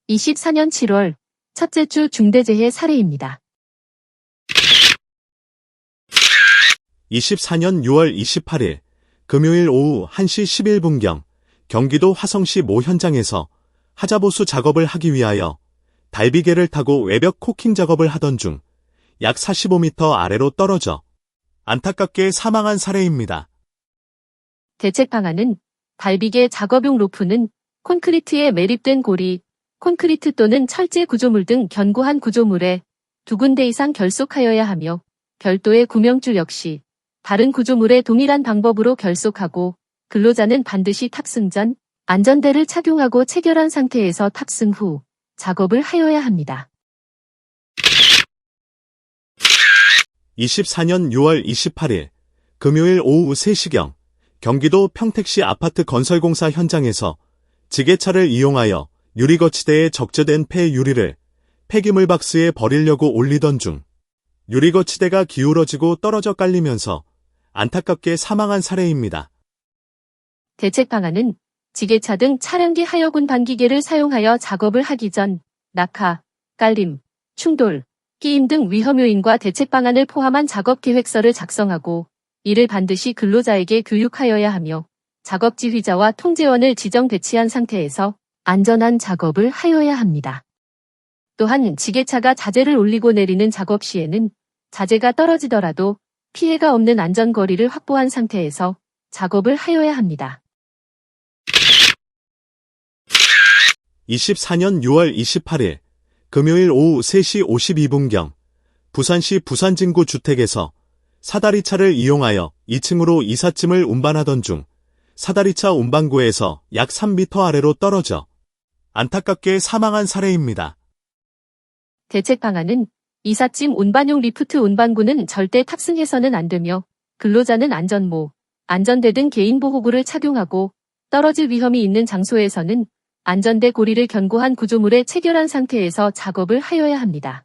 24년 7월 첫째 주 중대재해 사례입니다. 24년 6월 28일 금요일 오후 1시 11분경 경기도 화성시 모 현장에서 하자보수 작업을 하기 위하여 달비개를 타고 외벽 코킹 작업을 하던 중 약 45m 아래로 떨어져 안타깝게 사망한 사례입니다. 대책 방안은 달비개 작업용 로프는 콘크리트에 매립된 고리, 콘크리트 또는 철제 구조물 등 견고한 구조물에 2군데 이상 결속하여야 하며 별도의 구명줄 역시 다른 구조물에 동일한 방법으로 결속하고 근로자는 반드시 탑승 전 안전대를 착용하고 체결한 상태에서 탑승 후 작업을 하여야 합니다. 24년 6월 28일 금요일 오후 3시경 경기도 평택시 아파트 건설공사 현장에서 지게차를 이용하여 유리거치대에 적재된 폐유리를 폐기물 박스에 버리려고 올리던 중 유리거치대가 기울어지고 떨어져 깔리면서 안타깝게 사망한 사례입니다. 대책 방안은 지게차 등 차량계 하여군 반기계를 사용하여 작업을 하기 전 낙하, 깔림, 충돌, 끼임 등 위험 요인과 대책 방안을 포함한 작업 계획서를 작성하고 이를 반드시 근로자에게 교육하여야 하며 작업 지휘자와 통제원을 지정 배치한 상태에서 안전한 작업을 하여야 합니다. 또한 지게차가 자재를 올리고 내리는 작업 시에는 자재가 떨어지더라도 피해가 없는 안전거리를 확보한 상태에서 작업을 하여야 합니다. 24년 6월 28일 금요일 오후 3시 52분경 부산시 부산진구 주택에서 사다리차를 이용하여 2층으로 이삿짐을 운반하던 중 사다리차 운반구에서 약 3m 아래로 떨어져 안타깝게 사망한 사례입니다. 대책 방안은 이삿짐 운반용 리프트 운반구는 절대 탑승해서는 안 되며 근로자는 안전모, 안전대 등 개인보호구를 착용하고 떨어질 위험이 있는 장소에서는 안전대 고리를 견고한 구조물에 체결한 상태에서 작업을 하여야 합니다.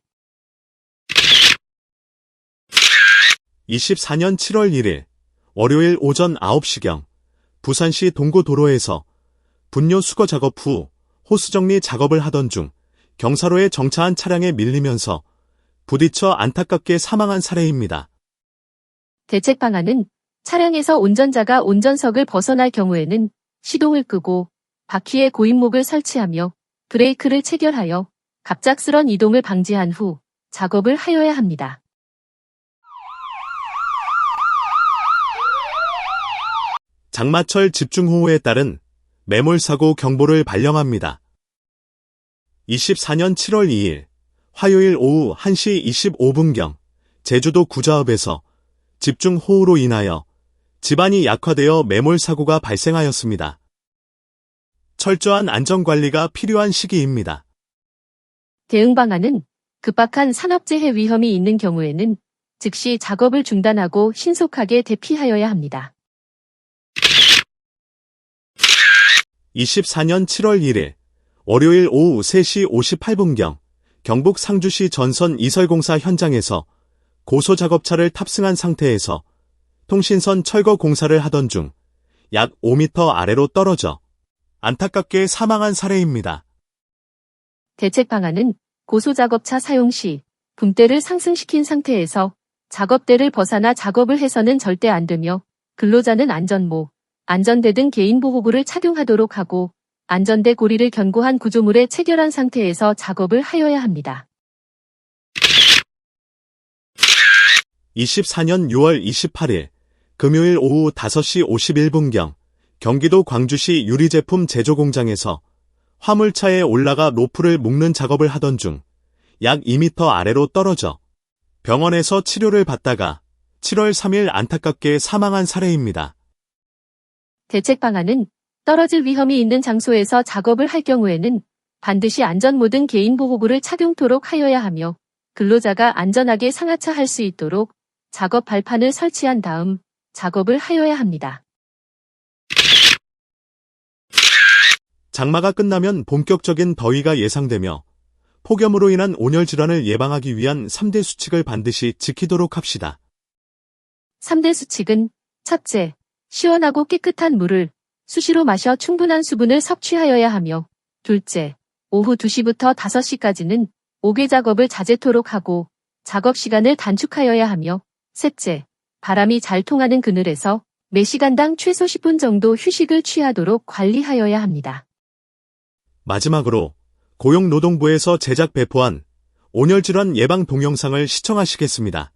24년 7월 1일 월요일 오전 9시경 부산시 동구도로에서 분뇨 수거 작업 후 호수 정리 작업을 하던 중 경사로에 정차한 차량에 밀리면서 부딪혀 안타깝게 사망한 사례입니다. 대책 방안은 차량에서 운전자가 운전석을 벗어날 경우에는 시동을 끄고 바퀴에 고인목을 설치하며 브레이크를 체결하여 갑작스런 이동을 방지한 후 작업을 하여야 합니다. 장마철 집중호우에 따른 매몰사고 경보를 발령합니다. 24년 7월 2일 화요일 오후 1시 25분경 제주도 구자읍에서 집중호우로 인하여 집안이 약화되어 매몰사고가 발생하였습니다. 철저한 안전관리가 필요한 시기입니다. 대응 방안은 급박한 산업재해 위험이 있는 경우에는 즉시 작업을 중단하고 신속하게 대피하여야 합니다. 24년 7월 1일 월요일 오후 3시 58분경 경북 상주시 전선 이설공사 현장에서 고소작업차를 탑승한 상태에서 통신선 철거 공사를 하던 중 약 5m 아래로 떨어져 안타깝게 사망한 사례입니다. 대책 방안은 고소작업차 사용 시 붐대를 상승시킨 상태에서 작업대를 벗어나 작업을 해서는 절대 안 되며 근로자는 안전모, 안전대 등 개인보호구를 착용하도록 하고 안전대 고리를 견고한 구조물에 체결한 상태에서 작업을 하여야 합니다. 24년 6월 28일 금요일 오후 5시 51분경 경기도 광주시 유리제품 제조공장에서 화물차에 올라가 로프를 묶는 작업을 하던 중 약 2m 아래로 떨어져 병원에서 치료를 받다가 7월 3일 안타깝게 사망한 사례입니다. 대책 방안은 떨어질 위험이 있는 장소에서 작업을 할 경우에는 반드시 안전모 등 개인보호구를 착용토록 하여야 하며 근로자가 안전하게 상하차할 수 있도록 작업 발판을 설치한 다음 작업을 하여야 합니다. 장마가 끝나면 본격적인 더위가 예상되며 폭염으로 인한 온열 질환을 예방하기 위한 3대 수칙을 반드시 지키도록 합시다. 3대 수칙은 첫째, 시원하고 깨끗한 물을 수시로 마셔 충분한 수분을 섭취하여야 하며 둘째, 오후 2시부터 5시까지는 옥외 작업을 자제토록 하고 작업 시간을 단축하여야 하며 셋째, 바람이 잘 통하는 그늘에서 매 시간당 최소 10분 정도 휴식을 취하도록 관리하여야 합니다. 마지막으로 고용노동부에서 제작 배포한 온열질환 예방 동영상을 시청하시겠습니다.